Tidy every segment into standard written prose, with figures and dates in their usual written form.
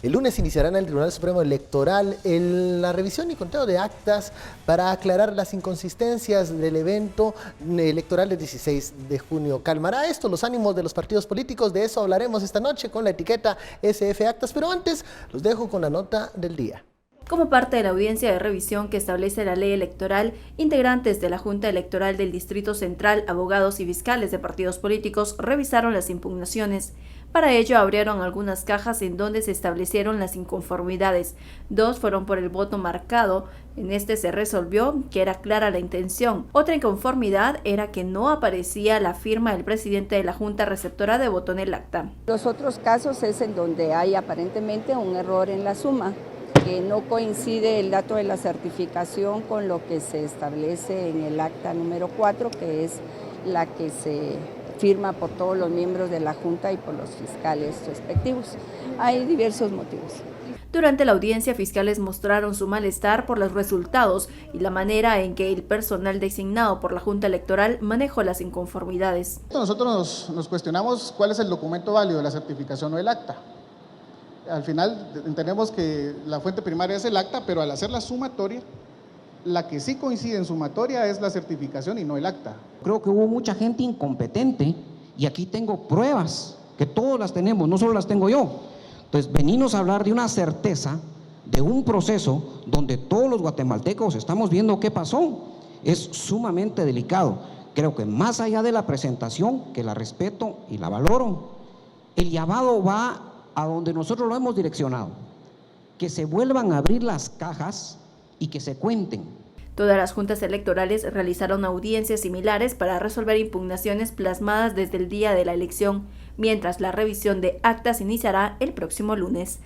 El lunes iniciará en el Tribunal Supremo Electoral la revisión y conteo de actas para aclarar las inconsistencias del evento electoral del 16 de junio. ¿Calmará esto los ánimos de los partidos políticos? De eso hablaremos esta noche con la etiqueta SF Actas, pero antes los dejo con la nota del día. Como parte de la audiencia de revisión que establece la ley electoral, integrantes de la Junta Electoral del Distrito Central, abogados y fiscales de partidos políticos revisaron las impugnaciones. Para ello abrieron algunas cajas en donde se establecieron las inconformidades. 2 fueron por el voto marcado. En este se resolvió que era clara la intención. Otra inconformidad era que no aparecía la firma del presidente de la Junta Receptora de voto en el acta. Los otros casos es en donde hay aparentemente un error en la suma, que no coincide el dato de la certificación con lo que se establece en el acta número 4, que es la que se firma por todos los miembros de la Junta y por los fiscales respectivos. Hay diversos motivos. Durante la audiencia, fiscales mostraron su malestar por los resultados y la manera en que el personal designado por la Junta Electoral manejó las inconformidades. Nosotros nos cuestionamos cuál es el documento válido de la certificación o el acta. Al final entendemos que la fuente primaria es el acta, pero al hacer la sumatoria, la que sí coincide en sumatoria es la certificación y no el acta. Creo que hubo mucha gente incompetente y aquí tengo pruebas, que todos las tenemos, no solo las tengo yo. Entonces, venimos a hablar de una certeza, de un proceso donde todos los guatemaltecos estamos viendo qué pasó. Es sumamente delicado. Creo que más allá de la presentación, que la respeto y la valoro, el llamado va a donde nosotros lo hemos direccionado, que se vuelvan a abrir las cajas y que se cuenten. Todas las juntas electorales realizaron audiencias similares para resolver impugnaciones plasmadas desde el día de la elección, mientras la revisión de actas iniciará el próximo lunes.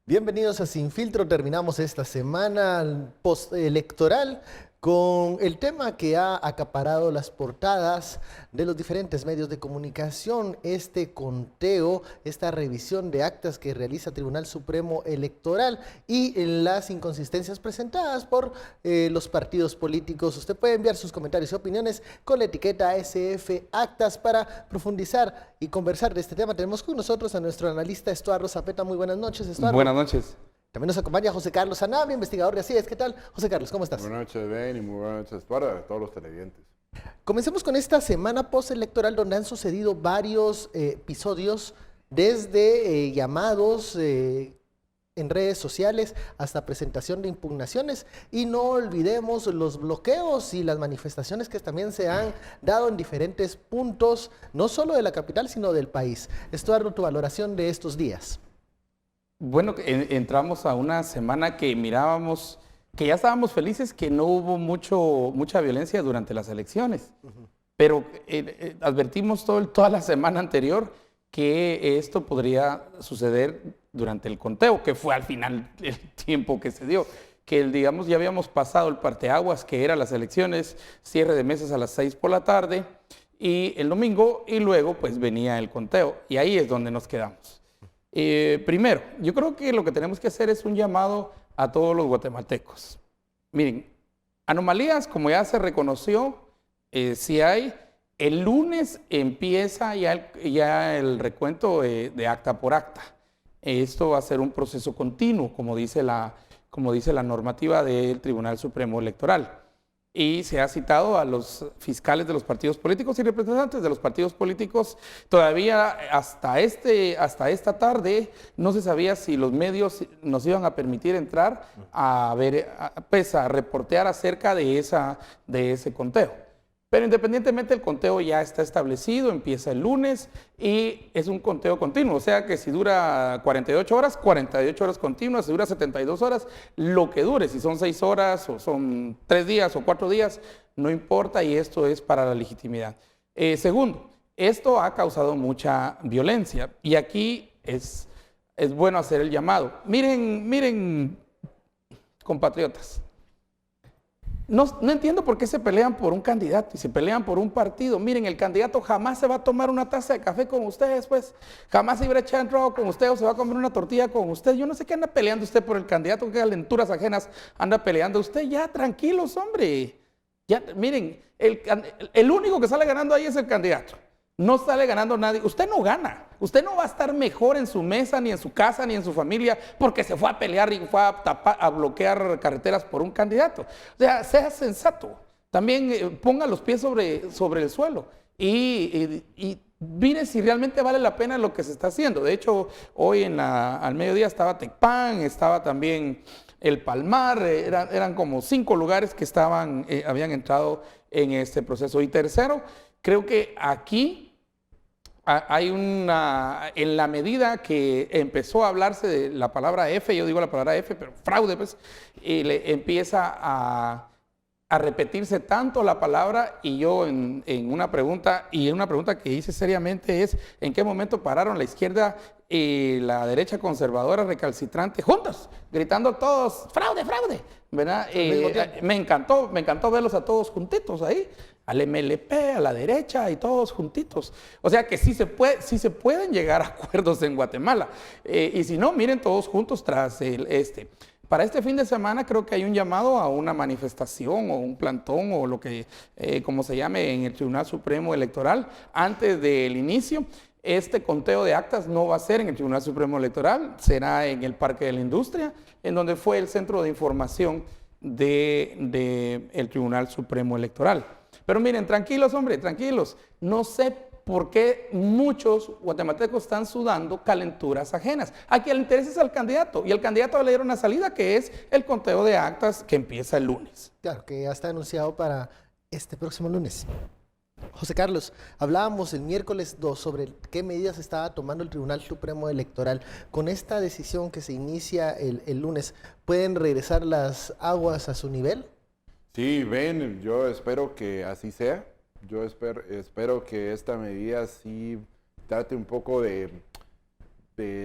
Bienvenidos a Sin Filtro. Terminamos esta semana postelectoral con el tema que ha acaparado las portadas de los diferentes medios de comunicación, este conteo, esta revisión de actas que realiza el Tribunal Supremo Electoral y las inconsistencias presentadas por los partidos políticos. Usted puede enviar sus comentarios y opiniones con la etiqueta SF Actas para profundizar y conversar de este tema. Tenemos con nosotros a nuestro analista Estuardo Zapeta. Muy buenas noches, Estuardo. Buenas noches. También nos acompaña José Carlos Sanabria, investigador de ACIES. ¿Qué tal, José Carlos? ¿Cómo estás? Buenas noches, Ben, y muy buenas noches, Estuardo, a todos los televidentes. Comencemos con esta semana postelectoral donde han sucedido varios episodios, desde llamados en redes sociales hasta presentación de impugnaciones. Y no olvidemos los bloqueos y las manifestaciones que también se han dado en diferentes puntos, no solo de la capital, sino del país. Estuardo, tu valoración de estos días. Bueno, entramos a una semana que mirábamos, que ya estábamos felices que no hubo mucha violencia durante las elecciones, pero advertimos toda la semana anterior que esto podría suceder durante el conteo, que fue al final el tiempo que se dio, que digamos ya habíamos pasado el parteaguas, que eran las elecciones, cierre de mesas a las 6 por la tarde, y el domingo, y luego pues venía el conteo, y ahí es donde nos quedamos. Primero, yo creo que lo que tenemos que hacer es un llamado a todos los guatemaltecos. Miren, anomalías, como ya se reconoció, sí hay. El lunes empieza ya el recuento de acta por acta. Esto va a ser un proceso continuo, como dice la normativa del Tribunal Supremo Electoral. Y se ha citado a los fiscales de los partidos políticos y representantes de los partidos políticos. Todavía hasta esta tarde no se sabía si los medios nos iban a permitir entrar a reportear acerca de ese conteo. Pero independientemente, el conteo ya está establecido, empieza el lunes y es un conteo continuo. O sea que si dura 48 horas continuas, si dura 72 horas, lo que dure, si son 6 horas o son 3 días o 4 días, no importa, y esto es para la legitimidad. Segundo, esto ha causado mucha violencia y aquí es bueno hacer el llamado. Miren, compatriotas. No entiendo por qué se pelean por un candidato y se pelean por un partido. Miren, el candidato jamás se va a tomar una taza de café con ustedes, pues. Jamás se va a echar en trago con usted o se va a comer una tortilla con usted. Yo no sé qué anda peleando usted por el candidato, qué calenturas ajenas anda peleando usted. Ya, tranquilos, hombre. Ya, miren, el único que sale ganando ahí es el candidato. no sale ganando nadie. Usted no gana. Usted no va a estar mejor en su mesa, ni en su casa, ni en su familia, porque se fue a pelear y fue a bloquear carreteras por un candidato. O sea, sea sensato. También ponga los pies sobre el suelo y mire si realmente vale la pena lo que se está haciendo. De hecho, hoy al mediodía estaba Tecpan, estaba también El Palmar, eran como 5 lugares que habían entrado en este proceso. Y tercero, creo que aquí hay en la medida que empezó a hablarse de la palabra F, yo digo la palabra F, pero fraude, pues, y le empieza a repetirse tanto la palabra, y yo en una pregunta que hice seriamente es: ¿en qué momento pararon la izquierda y la derecha conservadora recalcitrante juntos, gritando todos fraude, fraude? ¿Verdad? Me encantó verlos a todos juntitos ahí, al MLP, a la derecha y todos juntitos. O sea que sí se pueden llegar a acuerdos en Guatemala. Y si no, miren todos juntos tras Para este fin de semana creo que hay un llamado a una manifestación o un plantón o lo que, como se llame, en el Tribunal Supremo Electoral antes del inicio. Este conteo de actas no va a ser en el Tribunal Supremo Electoral, será en el Parque de la Industria, en donde fue el centro de información del Tribunal Supremo Electoral. Pero miren, tranquilos, hombre, tranquilos. No sé por qué muchos guatemaltecos están sudando calenturas ajenas. Aquí el interés es al candidato, y el candidato le dieron una salida, que es el conteo de actas, que empieza el lunes. Claro, que ya está anunciado para este próximo lunes. José Carlos, hablábamos el miércoles 2 sobre qué medidas estaba tomando el Tribunal Supremo Electoral. Con esta decisión que se inicia el lunes, ¿pueden regresar las aguas a su nivel? Sí, Ben, yo espero que así sea. Yo espero que esta medida sí trate un poco de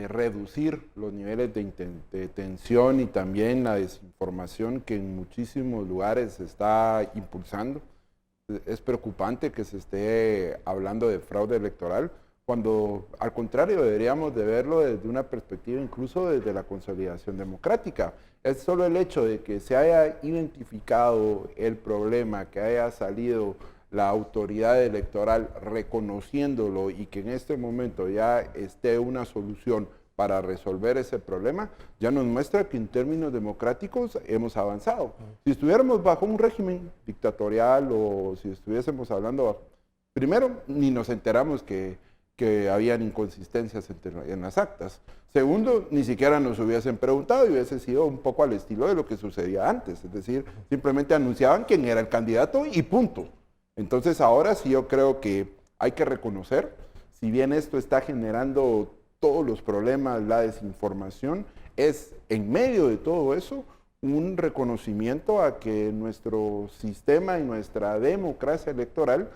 reducir los niveles de tensión y también la desinformación que en muchísimos lugares se está impulsando. Es preocupante que se esté hablando de fraude electoral, cuando al contrario deberíamos de verlo desde una perspectiva incluso desde la consolidación democrática. Es solo el hecho de que se haya identificado el problema, que haya salido la autoridad electoral reconociéndolo y que en este momento ya esté una solución para resolver ese problema, ya nos muestra que en términos democráticos hemos avanzado. Si estuviéramos bajo un régimen dictatorial o si estuviésemos hablando, primero, ni nos enteramos que habían inconsistencias en las actas. Segundo, ni siquiera nos hubiesen preguntado y hubiese sido un poco al estilo de lo que sucedía antes. Es decir, simplemente anunciaban quién era el candidato y punto. Entonces ahora sí yo creo que hay que reconocer, si bien esto está generando todos los problemas, la desinformación, es en medio de todo eso un reconocimiento a que nuestro sistema y nuestra democracia electoral,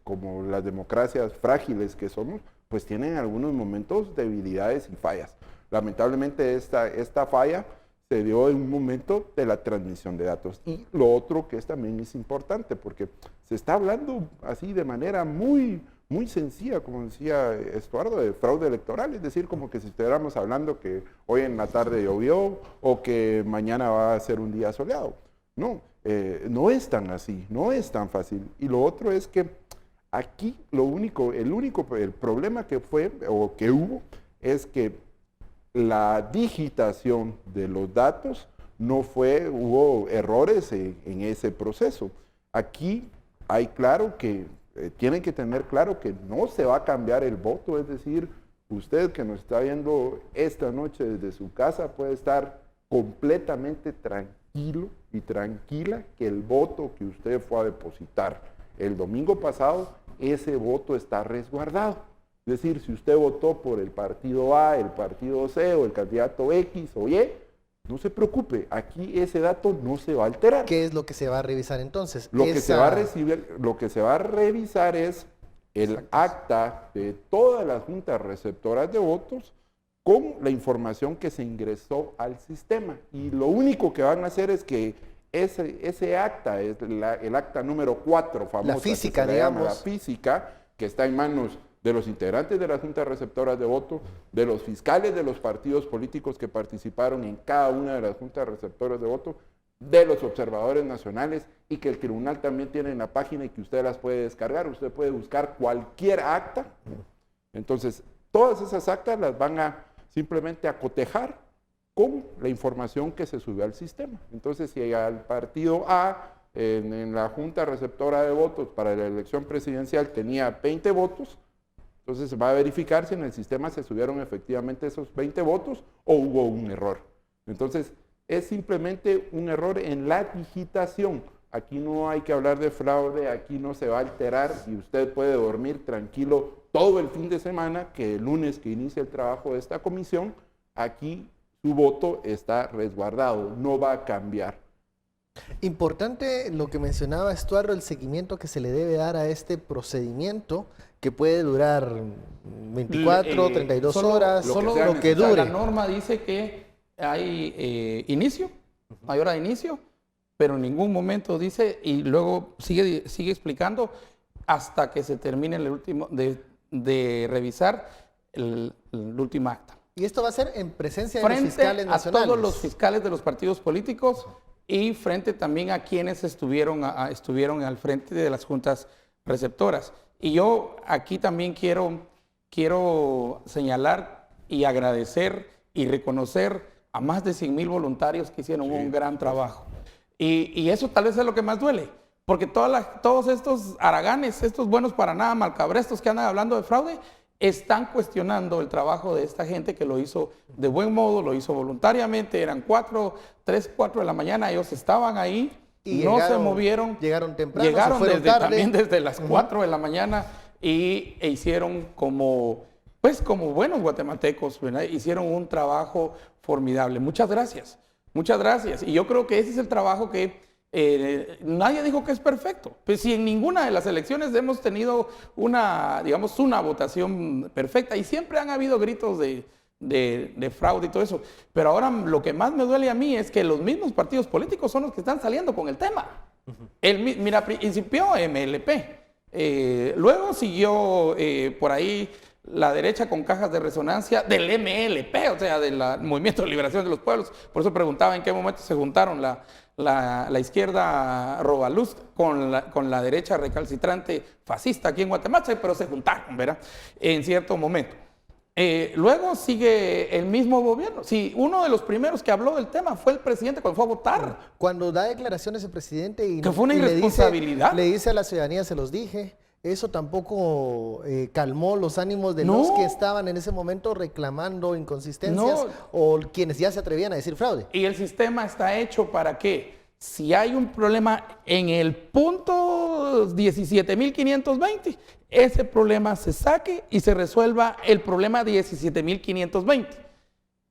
como las democracias frágiles que somos, pues tienen en algunos momentos debilidades y fallas. Lamentablemente esta falla se dio en un momento de la transmisión de datos. Y lo otro que también es importante, porque se está hablando así de manera muy sencilla, como decía Estuardo, de fraude electoral, es decir, como que si estuviéramos hablando que hoy en la tarde llovió o que mañana va a ser un día soleado. No, no es tan así, no es tan fácil. Y lo otro es que aquí el problema que fue o que hubo es que la digitación de los datos hubo errores en ese proceso. Aquí hay tienen que tener claro que no se va a cambiar el voto, es decir, usted que nos está viendo esta noche desde su casa puede estar completamente tranquilo y tranquila que el voto que usted fue a depositar el domingo pasado, ese voto está resguardado. Es decir, si usted votó por el partido A, el partido C o el candidato X o Y, no se preocupe, aquí ese dato no se va a alterar. ¿Qué es lo que se va a revisar entonces? Lo que se va a revisar es el acta de todas las juntas receptoras de votos con la información que se ingresó al sistema. Y lo único que van a hacer es que ese acta, es el acta número 4, famosa, la física, digamos. La física, que está en manos de los integrantes de las juntas receptoras de voto, de los fiscales de los partidos políticos que participaron en cada una de las juntas receptoras de voto, de los observadores nacionales y que el tribunal también tiene en la página y que usted las puede descargar. Usted puede buscar cualquier acta. Entonces, todas esas actas las van a simplemente a cotejar con la información que se subió al sistema. Entonces, si al partido A en la junta receptora de votos para la elección presidencial tenía 20 votos, entonces se va a verificar si en el sistema se subieron efectivamente esos 20 votos o hubo un error. Entonces, es simplemente un error en la digitación. Aquí no hay que hablar de fraude, aquí no se va a alterar y usted puede dormir tranquilo todo el fin de semana, que el lunes que inicia el trabajo de esta comisión, aquí su voto está resguardado, no va a cambiar. Importante lo que mencionaba Estuardo, el seguimiento que se le debe dar a este procedimiento que puede durar 24, 32 horas, lo que dure. La norma dice que hay inicio, hay hora de inicio, pero en ningún momento dice, y luego sigue explicando hasta que se termine el último de revisar el último acta. Y esto va a ser en presencia de los fiscales nacionales. A todos los fiscales de los partidos políticos y frente también a quienes estuvieron al frente de las juntas receptoras. Y yo aquí también quiero señalar y agradecer y reconocer a más de 100,000 voluntarios que hicieron un gran trabajo. Y eso tal vez es lo que más duele, porque todos estos haraganes, estos buenos para nada malcabrestos que andan hablando de fraude, están cuestionando el trabajo de esta gente que lo hizo de buen modo, lo hizo voluntariamente, eran 3, 4 de la mañana, ellos estaban ahí, y no se movieron. Llegaron temprano, llegaron se fueron tarde. También desde las 4 de la mañana e hicieron como buenos guatemaltecos, ¿verdad? Hicieron un trabajo formidable. Muchas gracias, muchas gracias. Y yo creo que ese es el trabajo que nadie dijo que es perfecto. Pues si en ninguna de las elecciones hemos tenido una votación perfecta y siempre han habido gritos de fraude y todo eso. Pero ahora lo que más me duele a mí es que los mismos partidos políticos son los que están saliendo con el tema. Mira, principió MLP, luego siguió por ahí la derecha con cajas de resonancia del MLP, o sea, del Movimiento de Liberación de los Pueblos. Por eso preguntaba en qué momento se juntaron la izquierda robaluz con la derecha recalcitrante fascista aquí en Guatemala, pero se juntaron, ¿verdad? En cierto momento. Luego sigue el mismo gobierno. Sí, uno de los primeros que habló del tema fue el presidente cuando fue a votar. Cuando da declaraciones el presidente y que fue una irresponsabilidad. Le dice a la ciudadanía, se los dije. Eso tampoco calmó los ánimos de los que estaban en ese momento reclamando inconsistencias o quienes ya se atrevían a decir fraude. Y el sistema está hecho para que si hay un problema en el punto 17.520, ese problema se saque y se resuelva el problema 17.520.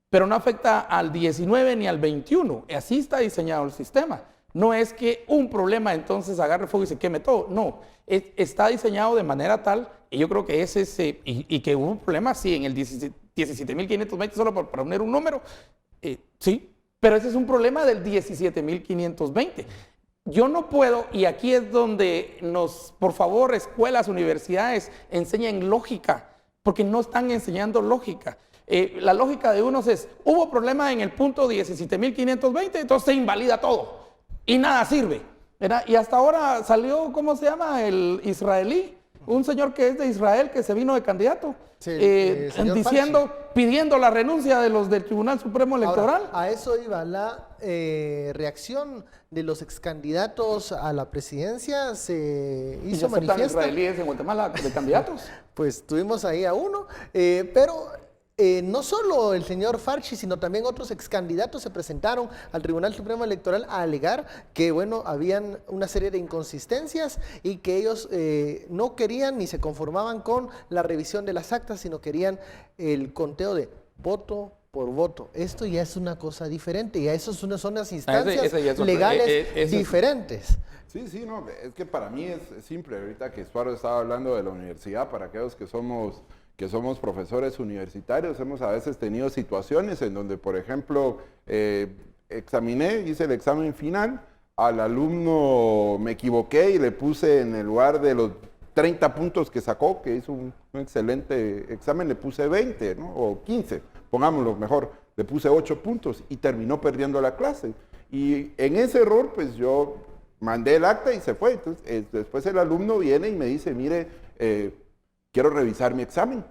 Pero no afecta al 19 ni al 21. Así está diseñado el sistema. No es que un problema entonces agarre fuego y se queme todo. No, está diseñado de manera tal, y yo creo que y que hubo un problema, sí, en el 17.520, solo para poner un número, sí, pero ese es un problema del 17.520. Yo no puedo, y aquí es donde por favor, escuelas, universidades, enseñen lógica, porque no están enseñando lógica. La lógica de unos es, hubo problema en el punto 17.520, entonces se invalida todo. Y nada sirve, ¿verdad? Y hasta ahora salió, ¿cómo se llama? El israelí, un señor que es de Israel que se vino de candidato, sí, pidiendo la renuncia de los del Tribunal Supremo Electoral. Ahora, a eso iba la reacción de los excandidatos a la presidencia, se hizo manifiesta. Israelíes en Guatemala de candidatos? Pues tuvimos ahí a uno, pero no solo el señor Farchi, sino también otros excandidatos se presentaron al Tribunal Supremo Electoral a alegar que, bueno, habían una serie de inconsistencias y que ellos no querían ni se conformaban con la revisión de las actas, sino querían el conteo de voto por voto. Esto ya es una cosa diferente, ya eso son unas instancias legales diferentes. Sí, no, es que para mí es simple. Ahorita que Estuardo estaba hablando de la universidad, para aquellos que somos profesores universitarios, hemos a veces tenido situaciones en donde, por ejemplo, hice el examen final, al alumno me equivoqué y le puse en el lugar de los 30 puntos que sacó, que hizo un excelente examen, le puse 20, ¿no? O 15, pongámoslo mejor, le puse 8 puntos y terminó perdiendo la clase. Y en ese error, pues yo mandé el acta y se fue. Entonces, después el alumno viene y me dice, mire, quiero revisar mi examen.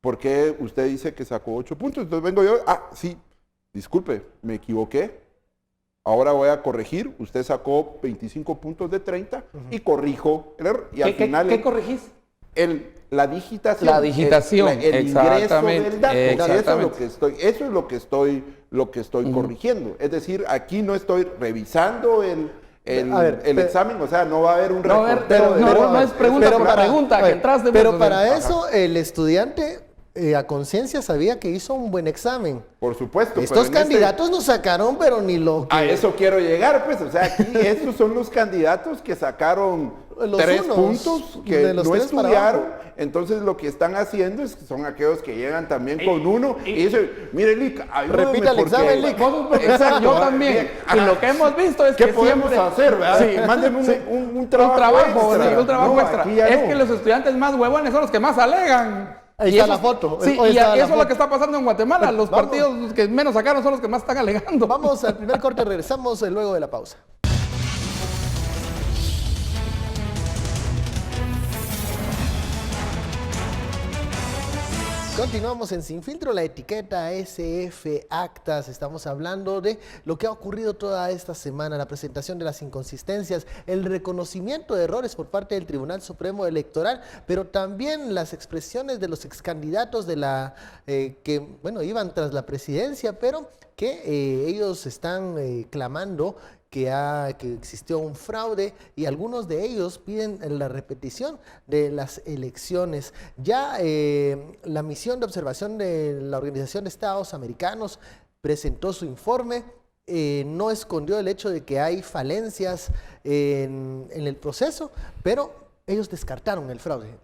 ¿Por qué usted dice que sacó 8 puntos? Entonces vengo yo, sí, disculpe, me equivoqué. Ahora voy a corregir. Usted sacó 25 puntos de 30 y corrijo el error. Y al final, ¿Qué corregís? La digitación. La digitación, el ingreso del dato. exactamente. Eso es lo que estoy corrigiendo. Es decir, aquí no estoy revisando el examen, o sea, no va a haber un reportero. No es pregunta por pregunta, que entraste. Pero para eso el estudiante a conciencia sabía que hizo un buen examen. Por supuesto. Estos candidatos no sacaron, pero ni lo que... A eso quiero llegar, pues. O sea, aquí estos son los candidatos que sacaron los 3 unos, puntos, que de los no 3 para estudiaron. abajo. Entonces lo que están haciendo es que son aquellos que llegan también con 1 y dicen, mire, Lic, ayúdeme repita el porque... examen, Lic. Exacto, Yo también. Y lo que hemos visto es ¿qué que podemos siempre... hacer, verdad? Sí. Mándenme un trabajo un trabajo extra. aquí ya Es no. que los estudiantes más huevones son los que más alegan. Ahí está la foto. Sí, Hoy y está la eso es foto. lo que está pasando en Guatemala. Los Vamos. partidos que menos sacaron son los que más están alegando. Vamos al primer corte, regresamos luego de la pausa. Continuamos en Sin Filtro, la etiqueta SF Actas. Estamos hablando de lo que ha ocurrido toda esta semana, la presentación de las inconsistencias, el reconocimiento de errores por parte del Tribunal Supremo Electoral, pero también las expresiones de los excandidatos de que iban tras la presidencia, pero que ellos están clamando que existió un fraude y algunos de ellos piden la repetición de las elecciones. Ya la misión de observación de la Organización de Estados Americanos presentó su informe, no escondió el hecho de que hay falencias en el proceso, pero ellos descartaron el fraude.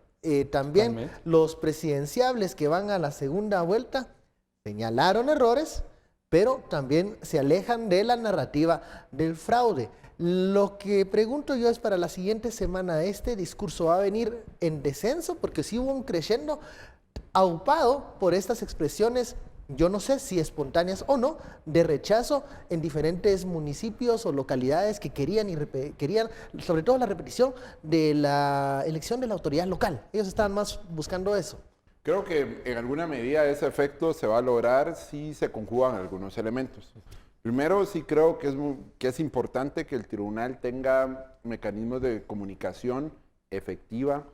También los presidenciables que van a la segunda vuelta señalaron errores, pero también se alejan de la narrativa del fraude. Lo que pregunto yo es para la siguiente semana, ¿este discurso va a venir en descenso? Porque sí hubo un crescendo aupado por estas expresiones, yo no sé si espontáneas o no, de rechazo en diferentes municipios o localidades que querían sobre todo la repetición de la elección de la autoridad local. Ellos estaban más buscando eso. Creo que en alguna medida ese efecto se va a lograr si se conjugan algunos elementos. Primero, sí creo que es importante que el tribunal tenga mecanismos de comunicación efectiva,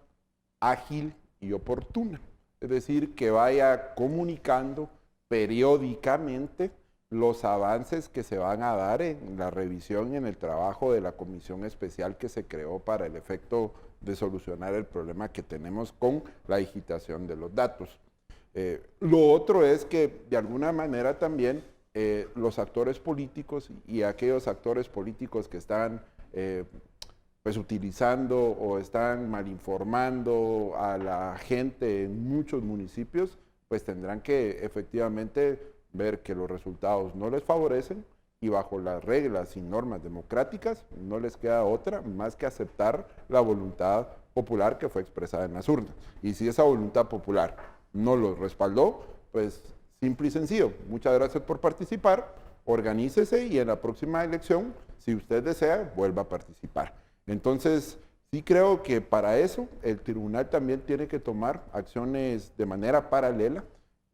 ágil y oportuna. Es decir, que vaya comunicando periódicamente los avances que se van a dar en la revisión y en el trabajo de la comisión especial que se creó para el efecto de solucionar el problema que tenemos con la digitación de los datos. Lo otro es que de alguna manera también los actores políticos y aquellos actores políticos que están utilizando o están malinformando a la gente en muchos municipios, pues tendrán que efectivamente ver que los resultados no les favorecen y bajo las reglas y normas democráticas no les queda otra más que aceptar la voluntad popular que fue expresada en las urnas. Y si esa voluntad popular no los respaldó, pues simple y sencillo, muchas gracias por participar, organícese y en la próxima elección, si usted desea, vuelva a participar. Entonces, sí creo que para eso el tribunal también tiene que tomar acciones de manera paralela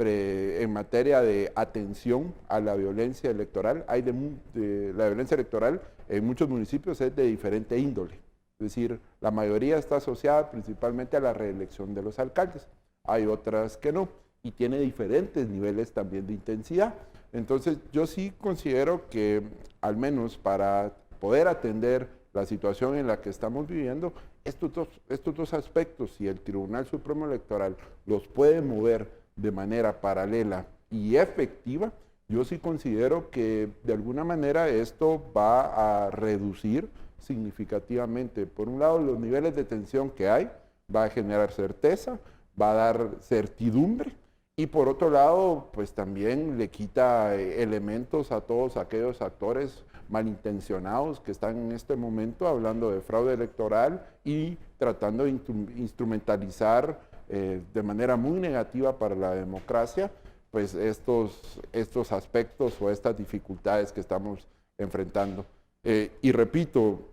en materia de atención a la violencia electoral. La violencia electoral en muchos municipios es de diferente índole. Es decir, la mayoría está asociada principalmente a la reelección de los alcaldes. Hay otras que no y tiene diferentes niveles también de intensidad. Entonces, yo sí considero que al menos para poder atender la situación en la que estamos viviendo, estos dos aspectos, si el Tribunal Supremo Electoral los puede mover de manera paralela y efectiva, yo sí considero que de alguna manera esto va a reducir significativamente, por un lado, los niveles de tensión que hay, va a generar certeza, va a dar certidumbre, y por otro lado, pues también le quita elementos a todos aquellos actores malintencionados que están en este momento hablando de fraude electoral y tratando de instrumentalizar de manera muy negativa para la democracia, pues estos aspectos o estas dificultades que estamos enfrentando. Y repito,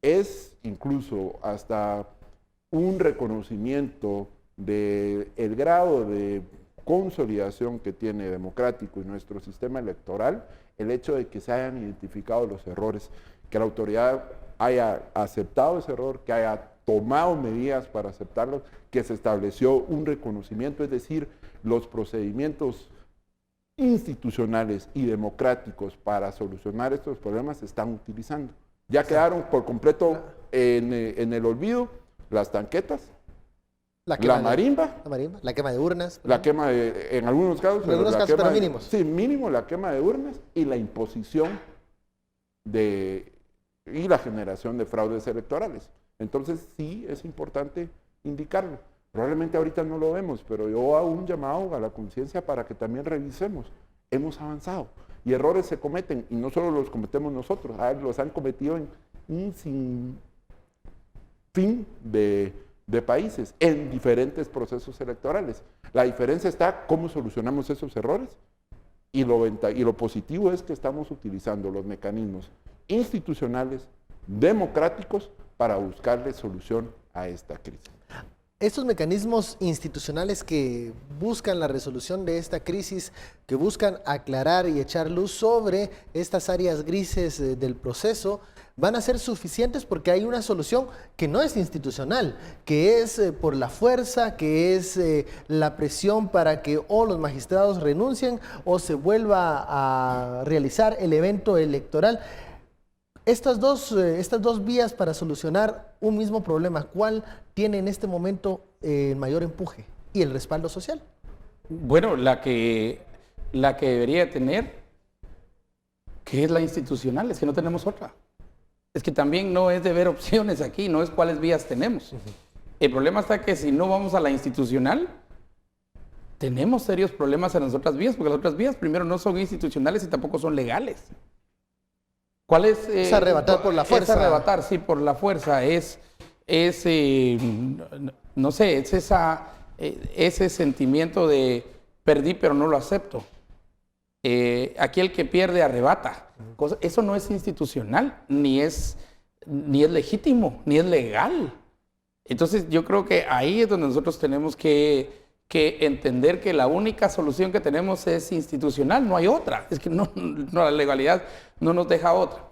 es incluso hasta un reconocimiento del grado de consolidación que tiene democrático y nuestro sistema electoral, el hecho de que se hayan identificado los errores, que la autoridad haya aceptado ese error, que haya tomado medidas para aceptarlo, que se estableció un reconocimiento, es decir, los procedimientos institucionales y democráticos para solucionar estos problemas se están utilizando. Ya quedaron por completo en el olvido las tanquetas, la marimba, la quema de urnas. la quema de, en algunos casos, En algunos casos, pero mínimos. Sí, mínimo la quema de urnas y la imposición y la generación de fraudes electorales. Entonces sí es importante indicarlo. Probablemente ahorita no lo vemos, pero yo hago un llamado a la conciencia para que también revisemos. Hemos avanzado y errores se cometen, y no solo los cometemos nosotros, los han cometido en un sinfín de países, en diferentes procesos electorales. La diferencia está cómo solucionamos esos errores, y lo positivo es que estamos utilizando los mecanismos institucionales, democráticos, para buscarle solución a esta crisis. Estos mecanismos institucionales que buscan la resolución de esta crisis, que buscan aclarar y echar luz sobre estas áreas grises del proceso, van a ser suficientes porque hay una solución que no es institucional, que es por la fuerza, que es la presión para que o los magistrados renuncien o se vuelva a realizar el evento electoral. Estas dos vías para solucionar un mismo problema, ¿cuál tiene en este momento el mayor empuje y el respaldo social? Bueno, la que debería tener, que es la institucional, es que no tenemos otra. Es que también no es de ver opciones aquí, no es cuáles vías tenemos. El problema está que si no vamos a la institucional, tenemos serios problemas en las otras vías, porque las otras vías primero no son institucionales y tampoco son legales. ¿Cuál es? Es arrebatar por la fuerza. Es arrebatar, sí, por la fuerza. No sé, es ese sentimiento de perdí pero no lo acepto. Aquí el que pierde arrebata. Eso no es institucional, ni es legítimo, ni es legal. Entonces yo creo que ahí es donde nosotros tenemos que entender que la única solución que tenemos es institucional, no hay otra. Es que no, la legalidad no nos deja otra.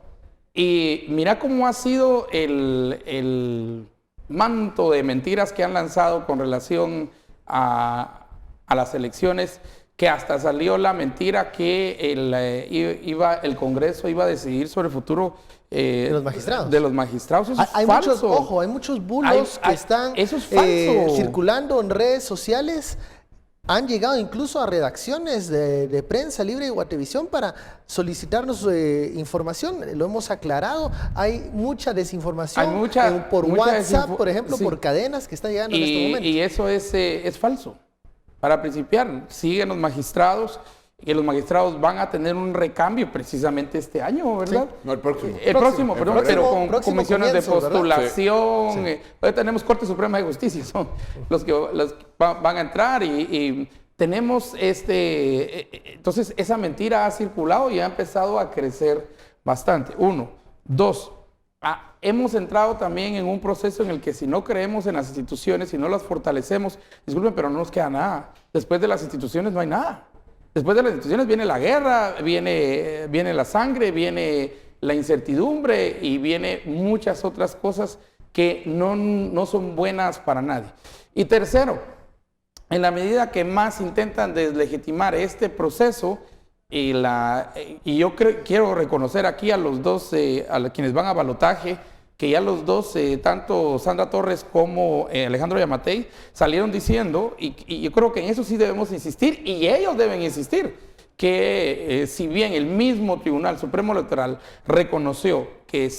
Y mira cómo ha sido el manto de mentiras que han lanzado con relación a las elecciones, que hasta salió la mentira que el Congreso iba a decidir sobre el futuro de los magistrados. De los magistrados. Eso hay es falso. Hay muchos bulos que están circulando en redes sociales. Han llegado incluso a redacciones de prensa libre de Guatevisión para solicitarnos información. Lo hemos aclarado. Hay mucha desinformación por WhatsApp, por ejemplo, sí, por cadenas que están llegando en este momento. Y eso es falso. Para principiar, siguen los magistrados, y los magistrados van a tener un recambio precisamente este año, ¿verdad? Sí. No, el próximo. El próximo, perdón, pero con comisiones de postulación. Sí. Hoy tenemos Corte Suprema de Justicia, son los que van a entrar y tenemos entonces esa mentira ha circulado y ha empezado a crecer bastante. 1. 2. Hemos entrado también en un proceso en el que si no creemos en las instituciones, si no las fortalecemos, disculpen, pero no nos queda nada. Después de las instituciones no hay nada. Después de las instituciones viene la guerra, viene la sangre, viene la incertidumbre y viene muchas otras cosas que no son buenas para nadie. Y tercero, en la medida que más intentan deslegitimar este proceso, y yo quiero reconocer aquí a los dos, a quienes van a balotaje, que ya los dos, tanto Sandra Torres como Alejandro Yamatei, salieron diciendo, y yo creo que en eso sí debemos insistir, y ellos deben insistir, que si bien el mismo Tribunal Supremo Electoral reconoció que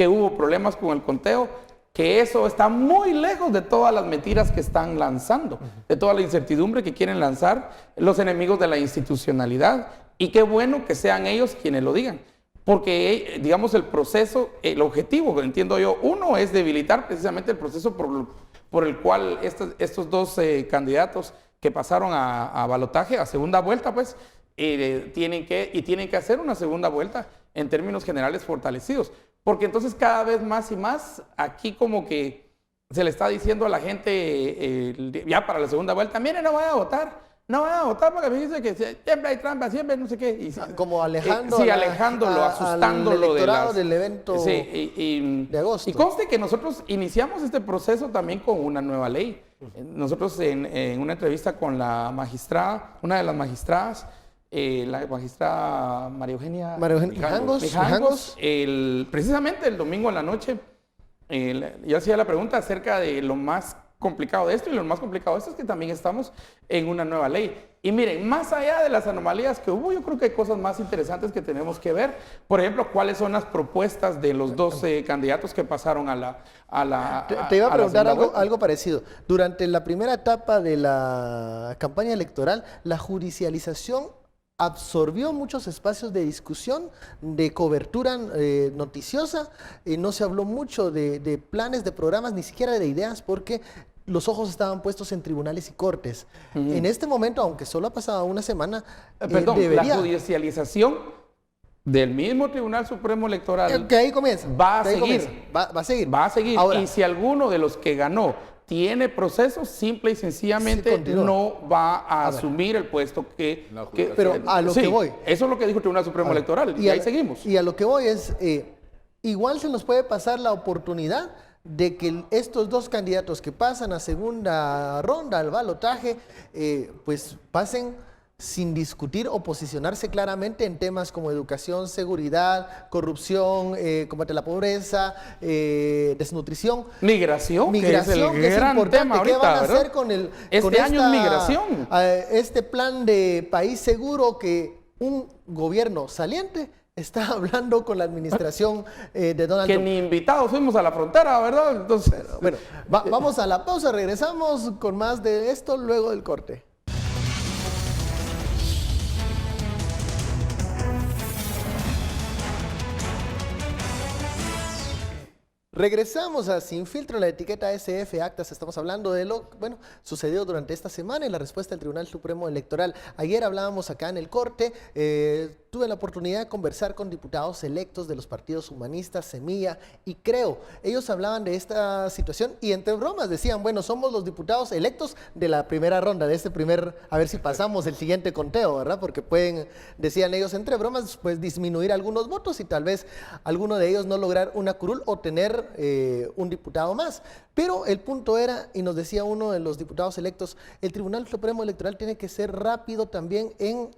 hubo problemas con el conteo, que eso está muy lejos de todas las mentiras que están lanzando, de toda la incertidumbre que quieren lanzar los enemigos de la institucionalidad, y qué bueno que sean ellos quienes lo digan. Porque, digamos, el proceso, el objetivo, que entiendo yo, uno es debilitar precisamente el proceso por el cual estos dos candidatos que pasaron a balotaje, a segunda vuelta, pues, tienen que hacer una segunda vuelta en términos generales fortalecidos. Porque entonces cada vez más y más aquí como que se le está diciendo a la gente ya para la segunda vuelta, miren, no vayan a votar. No vayan a votar porque me dice que siempre hay trampa, siempre no sé qué. Y, como alejando, sí, alejándolo, asustándolo del evento de agosto. Y conste que nosotros iniciamos este proceso también con una nueva ley. Nosotros en una entrevista con la magistrada, una de las magistradas, la magistrada María Eugenia Mijangos, precisamente el domingo en la noche, yo hacía la pregunta acerca de lo más complicado de esto, y lo más complicado de esto es que también estamos en una nueva ley. Y miren, más allá de las anomalías que hubo, yo creo que hay cosas más interesantes que tenemos que ver. Por ejemplo, cuáles son las propuestas de los 12 candidatos que pasaron a la Te iba a preguntar algo parecido. Durante la primera etapa de la campaña electoral, la judicialización absorbió muchos espacios de discusión, de cobertura noticiosa. No se habló mucho de planes, de programas, ni siquiera de ideas, porque los ojos estaban puestos en tribunales y cortes. En este momento, aunque solo ha pasado una semana, la judicialización del mismo Tribunal Supremo Electoral que ahí comienza. Va a seguir. Va a seguir. Ahora, y si alguno de los que ganó tiene procesos, simple y sencillamente no va a asumir el puesto que pero a lo que voy. Eso es lo que dijo el Tribunal Supremo Electoral, y ahí seguimos. Y a lo que voy es, igual se nos puede pasar la oportunidad de que estos dos candidatos que pasan a segunda ronda, al balotaje, pues pasen sin discutir o posicionarse claramente en temas como educación, seguridad, corrupción, combate a la pobreza, desnutrición. Migración, que es el gran tema ahorita, ¿qué van a ¿verdad? hacer con año es migración. Este plan de país seguro que un gobierno saliente está hablando con la administración de Donald Trump. Que ni invitados fuimos a la frontera, ¿verdad? Entonces, bueno, vamos a la pausa, regresamos con más de esto luego del corte. Regresamos a Sin Filtro, la etiqueta SF Actas. Estamos hablando de lo sucedido durante esta semana y la respuesta del Tribunal Supremo Electoral. Ayer hablábamos acá en el corte, tuve la oportunidad de conversar con diputados electos de los partidos humanistas, Semilla y Creo. Ellos hablaban de esta situación y entre bromas decían, bueno, somos los diputados electos de la primera ronda, de este primer, a ver si pasamos el siguiente conteo, ¿verdad? Porque pueden, decían ellos entre bromas, pues disminuir algunos votos y tal vez alguno de ellos no lograr una curul o tener un diputado más. Pero el punto era, y nos decía uno de los diputados electos, el Tribunal Supremo Electoral tiene que ser rápido también en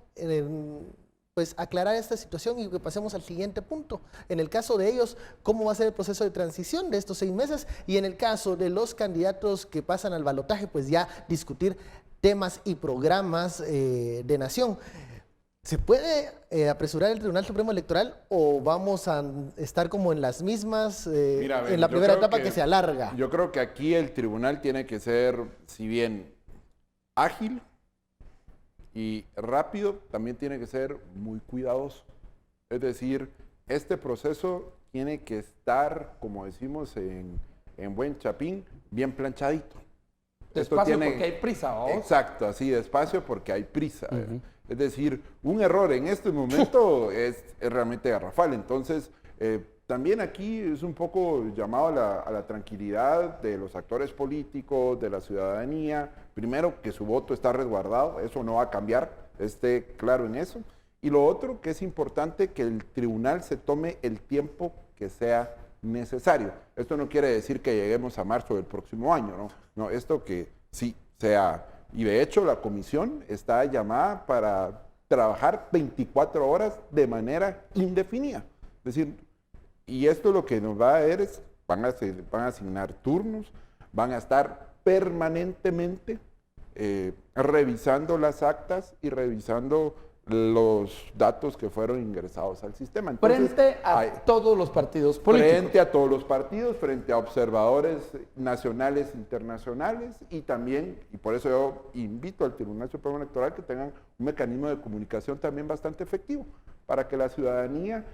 pues aclarar esta situación y que pasemos al siguiente punto. En el caso de ellos, ¿cómo va a ser el proceso de transición de estos 6 meses? Y en el caso de los candidatos que pasan al balotaje, pues ya discutir temas y programas de nación. ¿Se puede apresurar el Tribunal Supremo Electoral o vamos a estar como en las mismas, en la primera etapa que se alarga? Yo creo que aquí el tribunal tiene que ser, si bien ágil y rápido, también tiene que ser muy cuidadoso. Es decir, este proceso tiene que estar, como decimos en buen chapín, bien planchadito. Despacio porque hay prisa, ¿vos? Exacto, así despacio porque hay prisa. Es decir, un error en este momento es realmente garrafal. Entonces, también aquí es un poco llamado a la tranquilidad de los actores políticos, de la ciudadanía. Primero, que su voto está resguardado, eso no va a cambiar, esté claro en eso. Y lo otro, que es importante que el tribunal se tome el tiempo que sea necesario. Esto no quiere decir que lleguemos a marzo del próximo año, ¿no? No, esto que sí sea... Y de hecho la comisión está llamada para trabajar 24 horas de manera indefinida. Es decir, y esto lo que nos va a ver es, van a asignar turnos, van a estar permanentemente revisando las actas y revisando los datos que fueron ingresados al sistema. Entonces, frente a todos los partidos políticos. Frente a todos los partidos, frente a observadores nacionales, internacionales y también, y por eso yo invito al Tribunal Supremo Electoral que tengan un mecanismo de comunicación también bastante efectivo para que la ciudadanía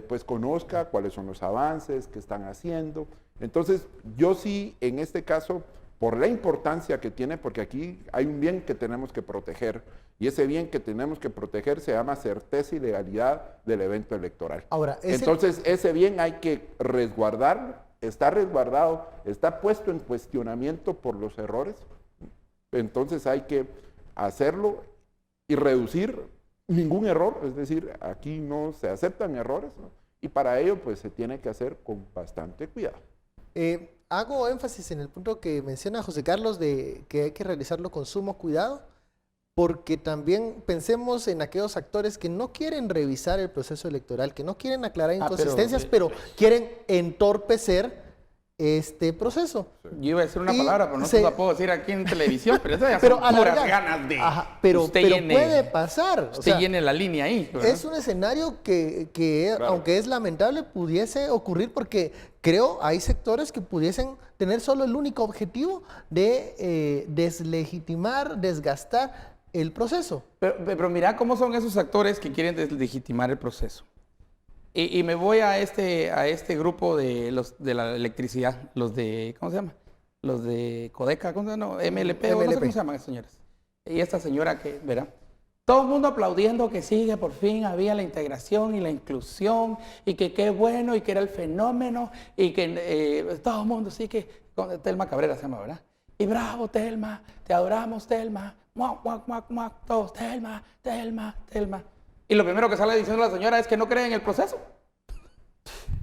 pues conozca cuáles son los avances que están haciendo. Entonces, yo sí, en este caso, por la importancia que tiene, porque aquí hay un bien que tenemos que proteger Y ese bien que tenemos que proteger se llama certeza y legalidad del evento electoral. Ahora, entonces, ese bien hay que resguardarlo, está resguardado, está puesto en cuestionamiento por los errores. Entonces hay que hacerlo y reducir ningún error, es decir, aquí no se aceptan errores, ¿no? Y para ello pues se tiene que hacer con bastante cuidado. Hago énfasis en el punto que menciona José Carlos de que hay que realizarlo con sumo cuidado, porque también pensemos en aquellos actores que no quieren revisar el proceso electoral, que no quieren aclarar inconsistencias, pero quieren entorpecer este proceso. Yo iba a decir una palabra, pero no se la puedo decir aquí en televisión, pero eso ya pero son puras ganas de... pero llene, puede pasar. Usted llene la línea ahí. ¿verdad? Es un escenario que Claro. aunque es lamentable, pudiese ocurrir porque creo hay sectores que pudiesen tener solo el único objetivo de deslegitimar, desgastar el proceso. Pero mira cómo son esos actores que quieren deslegitimar el proceso. Y me voy a este grupo de los de la electricidad, los de, ¿cómo se llama? Los de Codeca, ¿cómo se llama? No, MLP, o no sé cómo se llaman esas señoras. Y esta señora que, ¿verdad? Todo el mundo aplaudiendo que sí, que por fin había la integración y la inclusión, y que qué bueno, y que era el fenómeno, y que todo el mundo sí que, Telma Cabrera se llama, ¿verdad? Y bravo, Telma, te adoramos, Telma, muac, muac, muac, muac, todos, Telma, Telma, Telma. Y lo primero que sale diciendo la señora es que no cree en el proceso.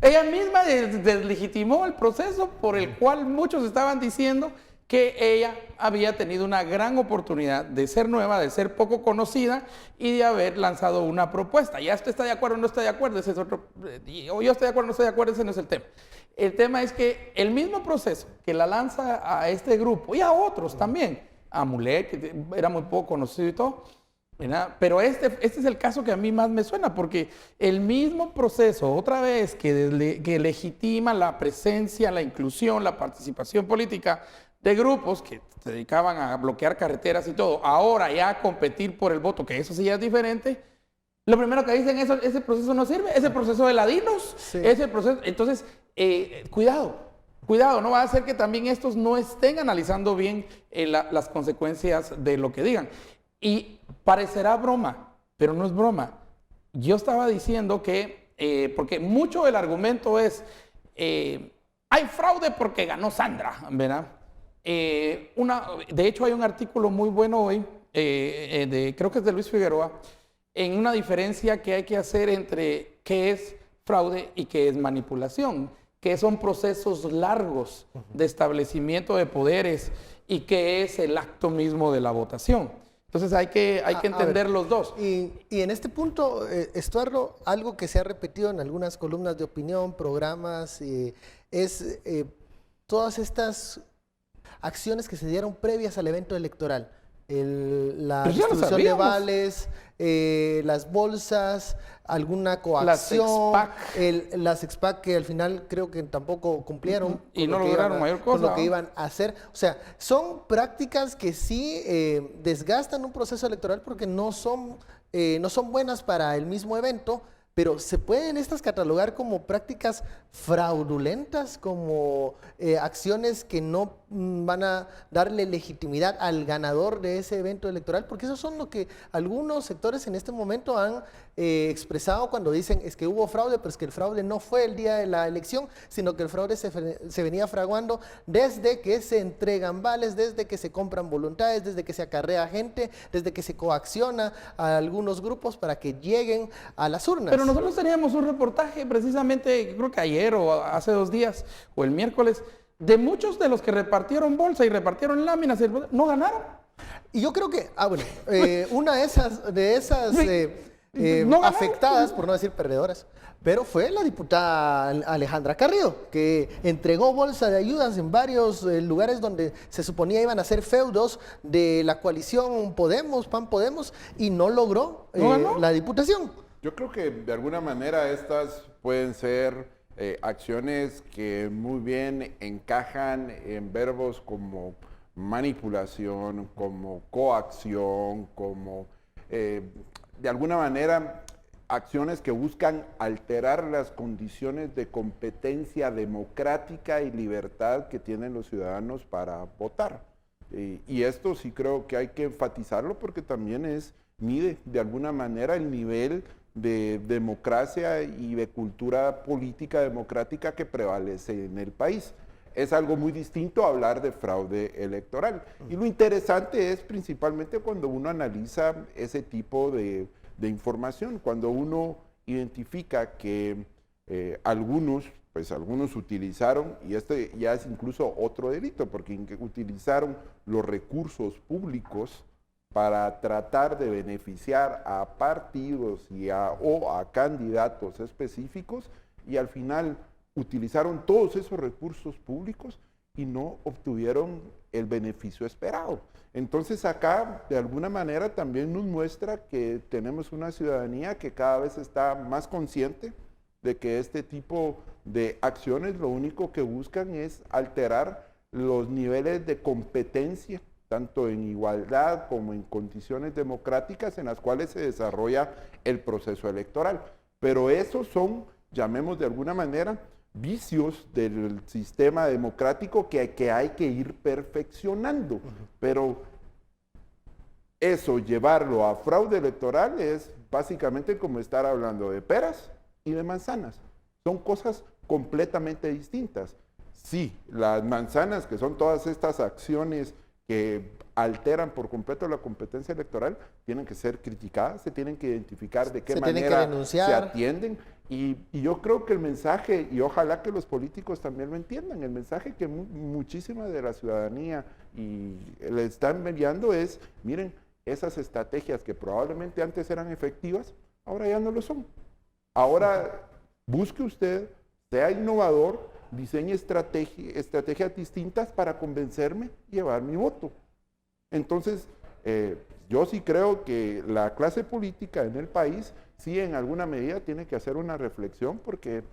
Ella misma deslegitimó el proceso por el cual muchos estaban diciendo que ella había tenido una gran oportunidad de ser nueva, de ser poco conocida y de haber lanzado una propuesta. Ya usted está de acuerdo o no está de acuerdo, ese es otro, o yo estoy de acuerdo o no estoy de acuerdo, ese no es el tema. El tema es que el mismo proceso que la lanza a este grupo y a otros también, a Mulet, que era muy poco conocido y todo, ¿verdad? Pero este es el caso que a mí más me suena, porque el mismo proceso, otra vez, que legitima la presencia, la inclusión, la participación política de grupos que se dedicaban a bloquear carreteras y todo, ahora ya a competir por el voto, que eso sí ya es diferente, lo primero que dicen es ese proceso no sirve, ese proceso de ladinos, Sí. ese proceso, entonces, cuidado, no va a ser que también estos no estén analizando bien las consecuencias de lo que digan. Y parecerá broma, pero no es broma. Yo estaba diciendo que, porque mucho del argumento es, hay fraude porque ganó Sandra, ¿verdad? De hecho, hay un artículo muy bueno hoy, creo que es de Luis Figueroa, en una diferencia que hay que hacer entre qué es fraude y qué es manipulación, que son procesos largos de establecimiento de poderes y qué es el acto mismo de la votación. Entonces hay que entender los dos. Y en este punto, Estuardo, algo que se ha repetido en algunas columnas de opinión, programas, es todas estas acciones que se dieron previas al evento electoral. La Pero ya lo distribución de sabíamos. vales, las bolsas, alguna coacción, las expac que al final creo que tampoco cumplieron Y con no lo que lograron iban mayor con lo cosa, que ¿no? iban a hacer. O sea, son prácticas que sí desgastan un proceso electoral porque no son buenas para el mismo evento, pero se pueden estas catalogar como prácticas fraudulentas, como acciones que no van a darle legitimidad al ganador de ese evento electoral, porque eso son lo que algunos sectores en este momento han expresado cuando dicen es que hubo fraude, pero es que el fraude no fue el día de la elección, sino que el fraude se venía fraguando desde que se entregan vales, desde que se compran voluntades, desde que se acarrea gente, desde que se coacciona a algunos grupos para que lleguen a las urnas. Pero nosotros teníamos un reportaje precisamente, creo que ayer o hace 2 días, o el miércoles, de muchos de los que repartieron bolsa y repartieron láminas, no ganaron. Y yo creo que, una de esas No ganaron. afectadas, por no decir perdedoras, pero fue la diputada Alejandra Carrillo, que entregó bolsa de ayudas en varios lugares donde se suponía iban a ser feudos de la coalición Podemos, PAN Podemos, y no logró ¿No ganó? la diputación. Yo creo que de alguna manera estas pueden ser acciones que muy bien encajan en verbos como manipulación, como coacción, como de alguna manera acciones que buscan alterar las condiciones de competencia democrática y libertad que tienen los ciudadanos para votar. Y esto sí creo que hay que enfatizarlo porque también es mide de alguna manera el nivel de democracia y de cultura política democrática que prevalece en el país. Es algo muy distinto a hablar de fraude electoral. Y lo interesante es principalmente cuando uno analiza ese tipo de información, cuando uno identifica que algunos utilizaron, y este ya es incluso otro delito, porque utilizaron los recursos públicos para tratar de beneficiar a partidos o a candidatos específicos, y al final utilizaron todos esos recursos públicos y no obtuvieron el beneficio esperado. Entonces acá, de alguna manera, también nos muestra que tenemos una ciudadanía que cada vez está más consciente de que este tipo de acciones lo único que buscan es alterar los niveles de competencia, tanto en igualdad como en condiciones democráticas en las cuales se desarrolla el proceso electoral. Pero esos son, llamemos de alguna manera, vicios del sistema democrático que hay que ir perfeccionando. Pero eso, llevarlo a fraude electoral, es básicamente como estar hablando de peras y de manzanas. Son cosas completamente distintas. Sí, las manzanas, que son todas estas acciones que alteran por completo la competencia electoral, tienen que ser criticadas, se tienen que identificar de qué manera se atienden. Y yo creo que el mensaje, y ojalá que los políticos también lo entiendan, el mensaje que muchísima de la ciudadanía le están enviando es, miren, esas estrategias que probablemente antes eran efectivas, ahora ya no lo son. Ahora busque usted, sea innovador, diseñe estrategias distintas para convencerme y llevar mi voto. Entonces, yo sí creo que la clase política en el país sí en alguna medida tiene que hacer una reflexión, porque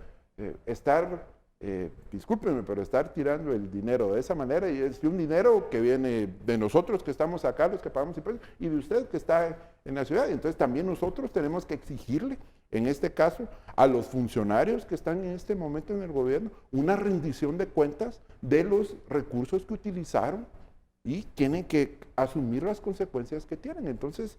discúlpenme, pero estar tirando el dinero de esa manera, y es un dinero que viene de nosotros que estamos acá, los que pagamos impuestos, y de usted que está en la ciudad. Entonces también nosotros tenemos que exigirle, en este caso, a los funcionarios que están en este momento en el gobierno, una rendición de cuentas de los recursos que utilizaron, y tienen que asumir las consecuencias que tienen. Entonces,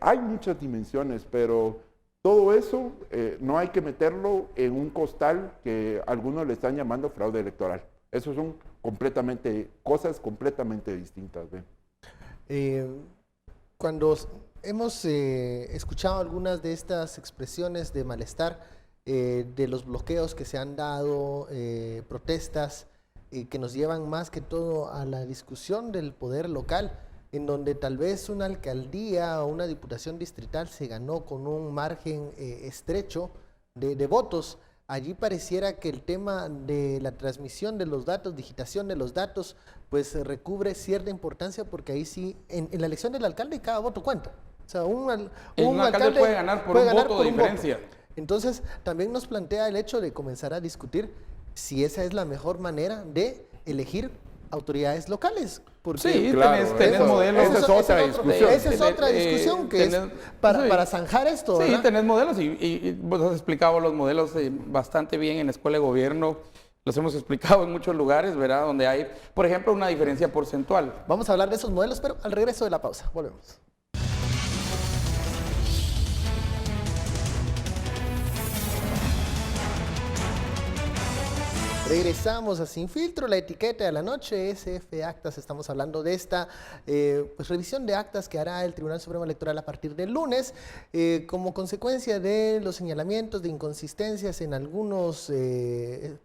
hay muchas dimensiones, pero todo eso no hay que meterlo en un costal que algunos le están llamando fraude electoral. Esos son cosas completamente distintas. Cuando hemos escuchado algunas de estas expresiones de malestar, de los bloqueos que se han dado, protestas, que nos llevan más que todo a la discusión del poder local, en donde tal vez una alcaldía o una diputación distrital se ganó con un margen estrecho de votos. Allí pareciera que el tema de la transmisión de los datos, digitación de los datos, pues recubre cierta importancia, porque ahí sí, en la elección del alcalde cada voto cuenta. O sea, un alcalde puede ganar por un voto de diferencia. Entonces, también nos plantea el hecho de comenzar a discutir si esa es la mejor manera de elegir autoridades locales. Porque sí, claro, tenés modelos. Esa es otra discusión. Esa es otra discusión que es para zanjar esto, ¿verdad? Sí, tenés modelos y vos has explicado los modelos bastante bien en la Escuela de Gobierno. Los hemos explicado en muchos lugares, ¿verdad? Donde hay, por ejemplo, una diferencia porcentual. Vamos a hablar de esos modelos, pero al regreso de la pausa. Volvemos. Regresamos a Sin Filtro, la etiqueta de la noche, SF Actas. Estamos hablando de esta revisión de actas que hará el Tribunal Supremo Electoral a partir del lunes, como consecuencia de los señalamientos de inconsistencias en algunos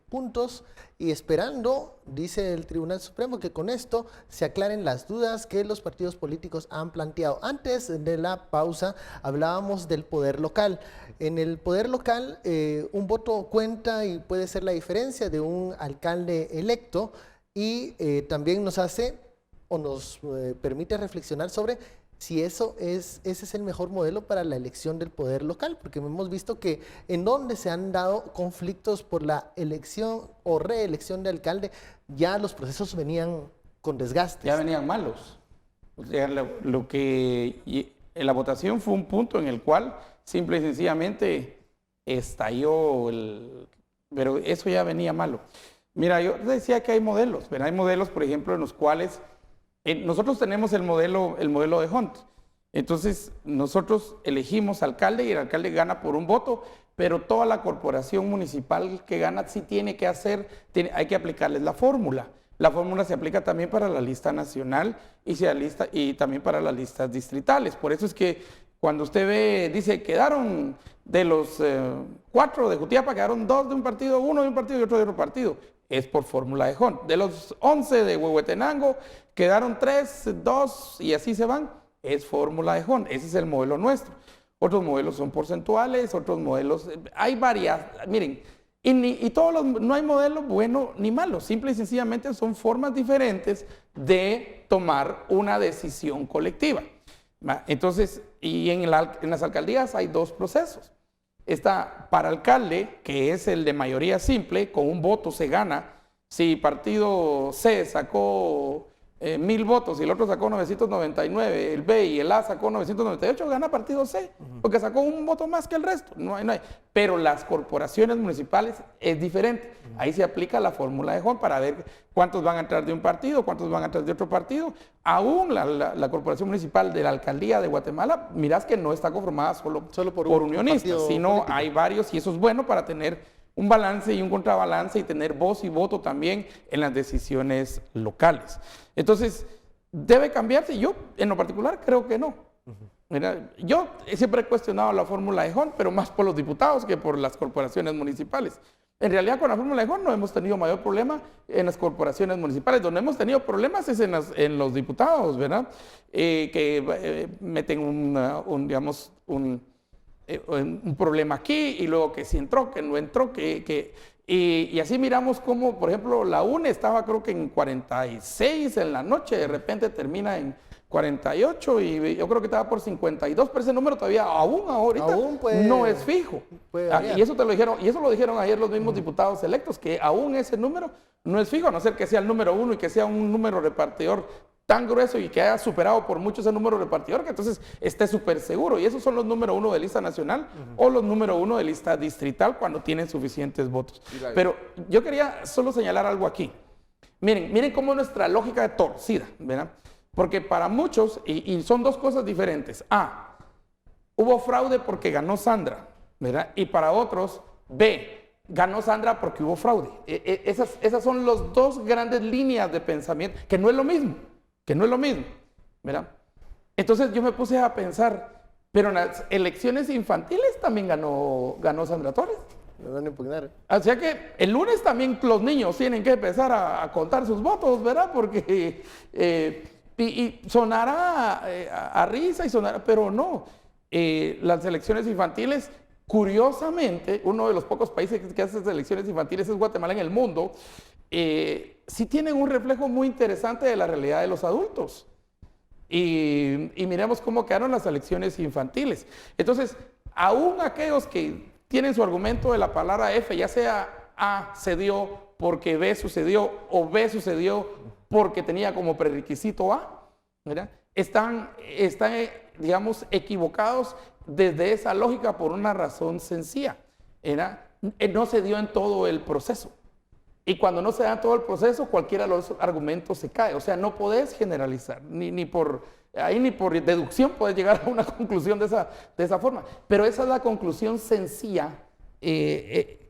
puntos, y esperando, dice el Tribunal Supremo, que con esto se aclaren las dudas que los partidos políticos han planteado. Antes de la pausa hablábamos del poder local. En el poder local, un voto cuenta y puede ser la diferencia de un alcalde electo, y también nos hace o nos permite reflexionar sobre si ese es el mejor modelo para la elección del poder local, porque hemos visto que en donde se han dado conflictos por la elección o reelección de alcalde, ya los procesos venían con desgastes. Ya venían malos. O sea, la votación fue un punto en el cual simple y sencillamente estalló pero eso ya venía malo. Mira, yo decía que hay modelos, ¿verdad? Hay modelos, por ejemplo, en los cuales nosotros tenemos el modelo de Hunt. Entonces, nosotros elegimos alcalde y el alcalde gana por un voto, pero toda la corporación municipal que gana sí tiene que hay que aplicarles la fórmula. La fórmula se aplica también para la lista nacional y también para las listas distritales. Por eso es que cuando usted ve, dice, quedaron de los 4 de Jutiapa, quedaron 2 de un partido, 1 de un partido y otro de otro partido. Es por fórmula de Hon. De los 11 de Huehuetenango, quedaron 3, 2 y así se van. Es fórmula de Hon. Ese es el modelo nuestro. Otros modelos son porcentuales, otros modelos, hay varias, miren, no hay modelo bueno ni malo, simple y sencillamente son formas diferentes de tomar una decisión colectiva. Entonces, y en las alcaldías hay 2 procesos. Está para alcalde, que es el de mayoría simple, con un voto se gana. Si partido C sacó 1000 votos y el otro sacó 999, el B y el A sacó 998, gana partido C, porque sacó un voto más que el resto. No hay. Pero las corporaciones municipales es diferente. Ahí se aplica la fórmula de Hon para ver cuántos van a entrar de un partido, cuántos van a entrar de otro partido. Aún la corporación municipal de la alcaldía de Guatemala, mirás que no está conformada solo por unionistas, sino político. Hay varios y eso es bueno para tener un balance y un contrabalance y tener voz y voto también en las decisiones locales. Entonces, ¿debe cambiarse? Yo, en lo particular, creo que no. Mira, yo siempre he cuestionado la fórmula de Hon, pero más por los diputados que por las corporaciones municipales. En realidad, con la fórmula de Hon no hemos tenido mayor problema en las corporaciones municipales. Donde hemos tenido problemas es en los diputados, ¿verdad? Que meten un problema aquí y luego que si entró, que no entró, y así miramos como, por ejemplo, la UNE estaba creo que en 46 en la noche, de repente termina en 48 y yo creo que estaba por 52, pero ese número todavía ahorita no es fijo. Y eso lo dijeron ayer los mismos diputados electos, que aún ese número no es fijo, a no ser que sea el número 1 y que sea un número repartidor tan grueso y que haya superado por mucho ese número repartidor, que entonces esté súper seguro. Y esos son los número 1 de lista nacional o los número 1 de lista distrital cuando tienen suficientes votos. Pero yo quería solo señalar algo aquí. Miren cómo nuestra lógica es torcida, ¿verdad? Porque para muchos, y son 2 cosas diferentes. A, hubo fraude porque ganó Sandra, ¿verdad? Y para otros, B, ganó Sandra porque hubo fraude. Esas son las 2 grandes líneas de pensamiento, que no es lo mismo. ¿Verdad? Entonces yo me puse a pensar, pero en las elecciones infantiles también ganó Sandra Torres. Me van a impugnar. O sea que el lunes también los niños tienen que empezar a contar sus votos, ¿verdad? Porque y sonará a risa y sonará, pero no. Las elecciones infantiles, curiosamente, uno de los pocos países que hace elecciones infantiles es Guatemala en el mundo. Sí tienen un reflejo muy interesante de la realidad de los adultos. Y miremos cómo quedaron las elecciones infantiles. Entonces, aún aquellos que tienen su argumento de la palabra F, ya sea A se dio porque B sucedió o B sucedió porque tenía como prerequisito A, ¿verdad? Están digamos, equivocados desde esa lógica por una razón sencilla. No se dio en todo el proceso. Y cuando no se da todo el proceso, cualquiera de los argumentos se cae. O sea, no podés generalizar, ni por deducción puedes llegar a una conclusión de esa forma. Pero esa es la conclusión sencilla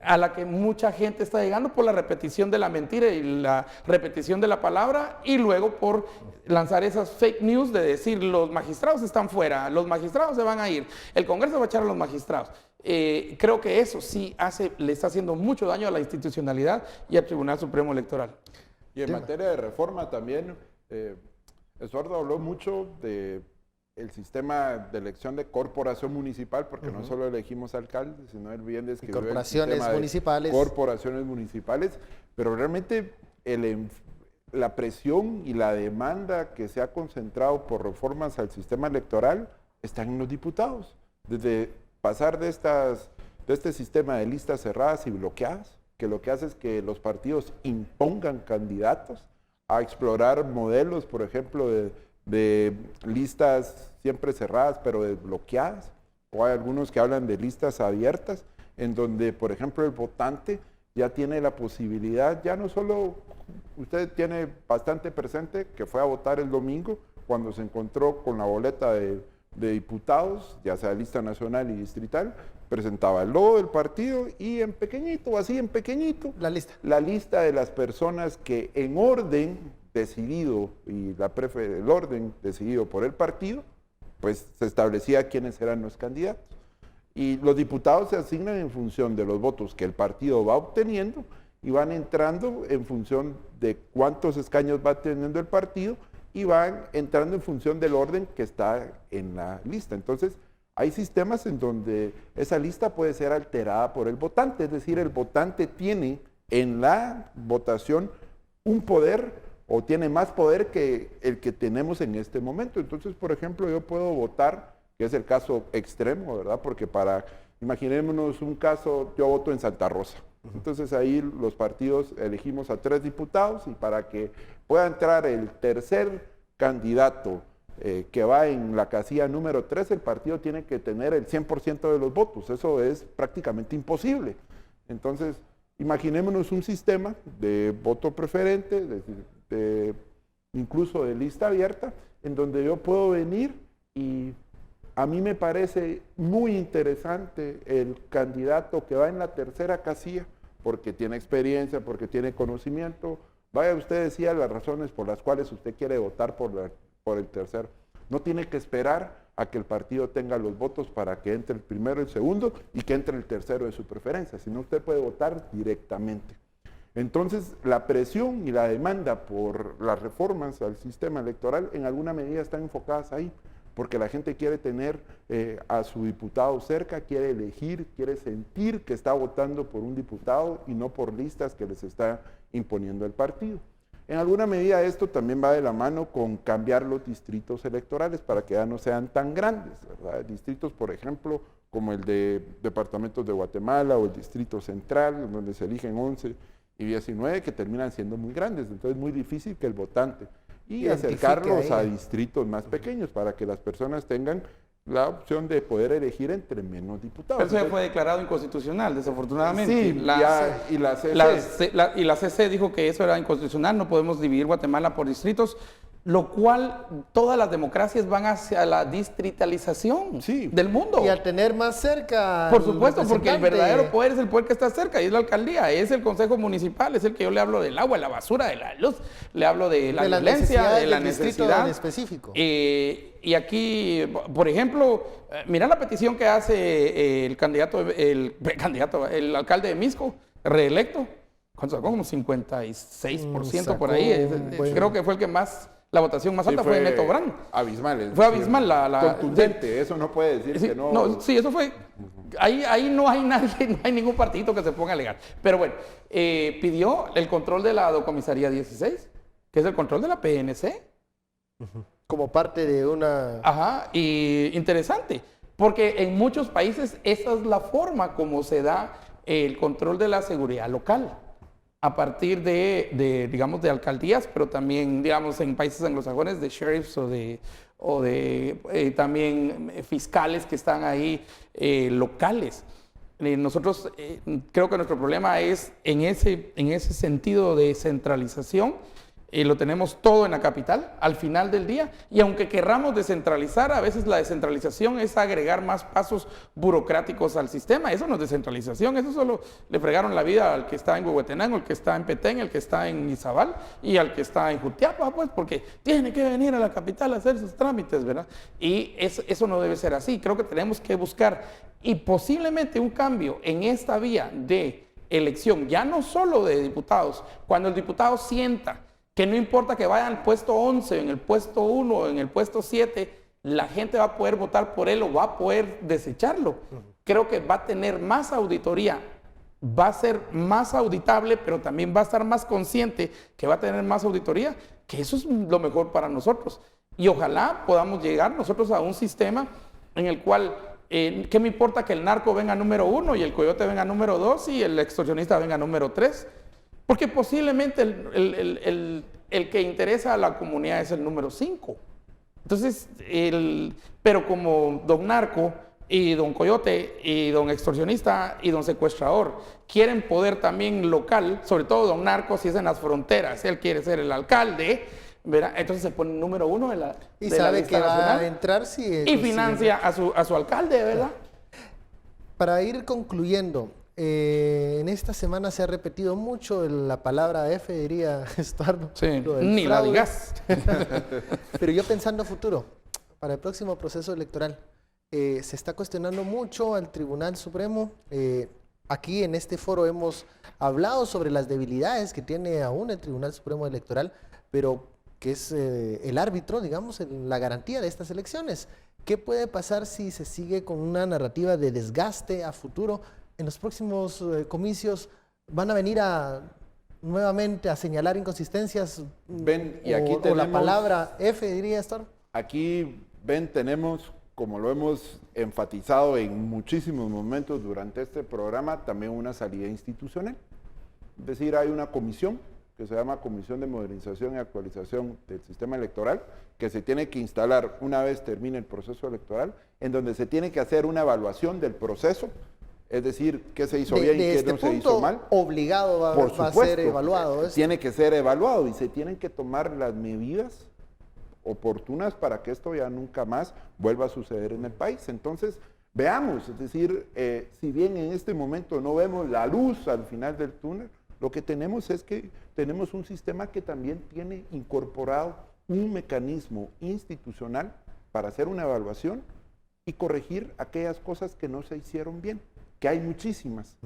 a la que mucha gente está llegando por la repetición de la mentira y la repetición de la palabra y luego por lanzar esas fake news de decir los magistrados están fuera, los magistrados se van a ir, el Congreso va a echar a los magistrados. Creo que eso sí le está haciendo mucho daño a la institucionalidad y al Tribunal Supremo Electoral. Y en materia de reforma también, Eduardo habló mucho del sistema de elección de corporación municipal, porque no solo elegimos alcaldes, sino él bien describió corporaciones municipales. Corporaciones municipales, pero realmente la presión y la demanda que se ha concentrado por reformas al sistema electoral están en los diputados. Desde pasar de este sistema de listas cerradas y bloqueadas, que lo que hace es que los partidos impongan candidatos, a explorar modelos, por ejemplo, de listas siempre cerradas, pero desbloqueadas, o hay algunos que hablan de listas abiertas, en donde, por ejemplo, el votante ya tiene la posibilidad, ya no solo, usted tiene bastante presente que fue a votar el domingo, cuando se encontró con la boleta de de diputados, ya sea lista nacional y distrital, presentaba el logo del partido y en pequeñito, así en pequeñito, la lista de las personas que en orden decidido y el orden decidido por el partido, pues se establecía quiénes eran los candidatos. Y los diputados se asignan en función de los votos que el partido va obteniendo y van entrando en función de cuántos escaños va teniendo el partido y van entrando en función del orden que está en la lista. Entonces, hay sistemas en donde esa lista puede ser alterada por el votante, es decir, el votante tiene en la votación un poder o tiene más poder que el que tenemos en este momento. Entonces, por ejemplo, yo puedo votar, que es el caso extremo, ¿verdad? Porque imaginémonos un caso, yo voto en Santa Rosa. Entonces ahí los partidos elegimos a 3 diputados y para que pueda entrar el tercer candidato que va en la casilla número 3, el partido tiene que tener el 100% de los votos. Eso es prácticamente imposible. Entonces, imaginémonos un sistema de voto preferente, incluso de lista abierta, en donde yo puedo venir y a mí me parece muy interesante el candidato que va en la tercera casilla, porque tiene experiencia, porque tiene conocimiento. Vaya, usted decía las razones por las cuales usted quiere votar por el tercero. No tiene que esperar a que el partido tenga los votos para que entre el primero, el segundo y que entre el tercero de su preferencia, sino usted puede votar directamente. Entonces, la presión y la demanda por las reformas al sistema electoral en alguna medida están enfocadas ahí, porque la gente quiere tener a su diputado cerca, quiere elegir, quiere sentir que está votando por un diputado y no por listas que les está imponiendo el partido. En alguna medida esto también va de la mano con cambiar los distritos electorales para que ya no sean tan grandes, ¿verdad? Distritos, por ejemplo, como el de departamentos de Guatemala o el distrito central, donde se eligen 11 y 19, que terminan siendo muy grandes, entonces es muy difícil que el votante, y acercarlos a distritos más pequeños para que las personas tengan la opción de poder elegir entre menos diputados. Pero eso ya fue declarado inconstitucional, desafortunadamente. Sí, y la CC dijo que eso era inconstitucional, no podemos dividir Guatemala por distritos, lo cual todas las democracias van hacia la distritalización del mundo. Y al tener más cerca... Por supuesto, porque el verdadero poder es el poder que está cerca, y es la alcaldía, es el consejo municipal, es el que yo le hablo del agua, de la basura, de la luz, le hablo de la violencia, de la necesidad. En específico. Y aquí, por ejemplo, mira la petición que hace el alcalde de Misco, reelecto, sacó como 56% por ahí, creo que fue el que más... La votación más alta fue Neto Brand. Abismal. Fue abismal. Contundente, eso no puede decir que no. Sí, eso fue. Ahí no hay nadie, no hay ningún partidito que se ponga a alegar. Pero bueno, pidió el control de la Docomisaría 16, que es el control de la PNC. Como parte de una... Ajá, y interesante, porque en muchos países esa es la forma como se da el control de la seguridad local. A partir digamos, de alcaldías, pero también, digamos, en países anglosajones de sheriffs o de también fiscales que están ahí locales. Nosotros creo que nuestro problema es en ese sentido de centralización. Lo tenemos todo en la capital al final del día, y aunque querramos descentralizar, a veces la descentralización es agregar más pasos burocráticos al sistema. Eso no es descentralización, eso solo le fregaron la vida al que está en Huehuetenango, al que está en Petén, al que está en Izabal y al que está en Jutiapa, pues, porque tiene que venir a la capital a hacer sus trámites, ¿verdad? Y eso no debe ser así. Creo que tenemos que buscar y posiblemente un cambio en esta vía de elección, ya no solo de diputados, cuando el diputado sienta que no importa que vaya al puesto 11, en el puesto 1, en el puesto 7, la gente va a poder votar por él o va a poder desecharlo. Creo que va a tener más auditoría, va a ser más auditable, pero también va a estar más consciente que va a tener más auditoría, que eso es lo mejor para nosotros. Y ojalá podamos llegar nosotros a un sistema en el cual, ¿qué me importa que el narco venga número 1 y el coyote venga número 2 y el extorsionista venga número 3? Porque posiblemente el que interesa a la comunidad es el número 5. Entonces, pero como don narco y don coyote y don extorsionista y don secuestrador quieren poder también local, sobre todo don narco si es en las fronteras, él quiere ser el alcalde, ¿verdad? Entonces se pone número 1 de la Y de la sabe lista que va nacional a entrar si... y consigue. financia a su alcalde, ¿verdad? Para ir concluyendo, en esta semana se ha repetido mucho la palabra F, diría Estuardo. Sí, lo del ni la fraude. digas. Pero yo pensando a futuro, para el próximo proceso electoral, se está cuestionando mucho al Tribunal Supremo. Aquí en este foro hemos hablado sobre las debilidades que tiene aún el Tribunal Supremo Electoral, pero que es el árbitro, digamos, la garantía de estas elecciones. ¿Qué puede pasar si se sigue con una narrativa de desgaste a futuro? En los próximos comicios van a venir nuevamente a señalar inconsistencias. Ven, y aquí o la tenemos- palabra F, diría Estuardo. Aquí, ven, tenemos, como lo hemos enfatizado en muchísimos momentos durante este programa, también una salida institucional. Es decir, hay una comisión que se llama Comisión de Modernización y Actualización del Sistema Electoral, que se tiene que instalar una vez termine el proceso electoral, en donde se tiene que hacer una evaluación del proceso, es decir, qué se hizo bien y qué no se hizo mal. Obligado va Por a ser supuesto, evaluado. ¿es? tiene que ser evaluado y se tienen que tomar las medidas oportunas para que esto ya nunca más vuelva a suceder en el país. Entonces, veamos, es decir, si bien en este momento no vemos la luz al final del túnel, lo que tenemos es que tenemos un sistema que también tiene incorporado un mecanismo institucional para hacer una evaluación y corregir aquellas cosas que no se hicieron bien, que hay muchísimas.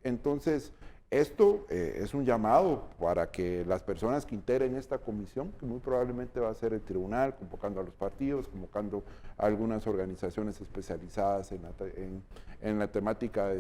Entonces, esto es un llamado para que las personas que integren esta comisión, que muy probablemente va a ser el tribunal, convocando a los partidos, convocando a algunas organizaciones especializadas en la temática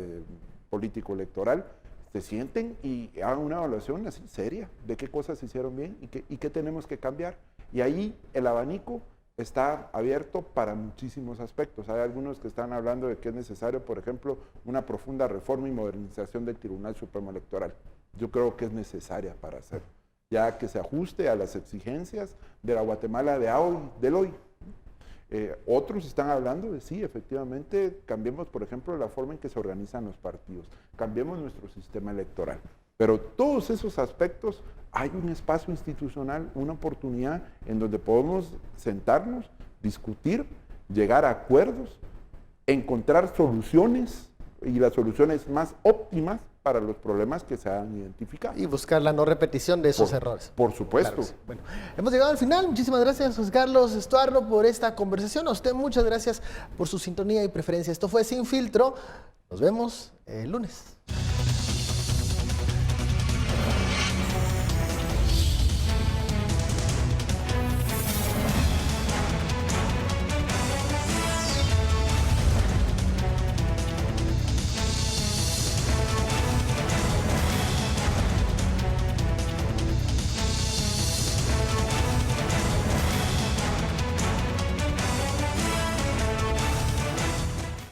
político-electoral, se sienten y hagan una evaluación así seria de qué cosas se hicieron bien y qué tenemos que cambiar. Y ahí el abanico está abierto para muchísimos aspectos. Hay algunos que están hablando de que es necesario, por ejemplo, una profunda reforma y modernización del Tribunal Supremo Electoral. Yo creo que es necesaria para hacerlo, ya que se ajuste a las exigencias de la Guatemala del hoy. Otros están hablando de sí, efectivamente, cambiemos, por ejemplo, la forma en que se organizan los partidos, cambiemos nuestro sistema electoral. Pero todos esos aspectos, hay un espacio institucional, una oportunidad en donde podemos sentarnos, discutir, llegar a acuerdos, encontrar soluciones y las soluciones más óptimas para los problemas que se han identificado. Y buscar la no repetición de esos errores. Por supuesto. Claro que sí. Bueno, hemos llegado al final. Muchísimas gracias, José Carlos Estuardo, por esta conversación. A usted muchas gracias por su sintonía y preferencia. Esto fue Sin Filtro. Nos vemos el lunes.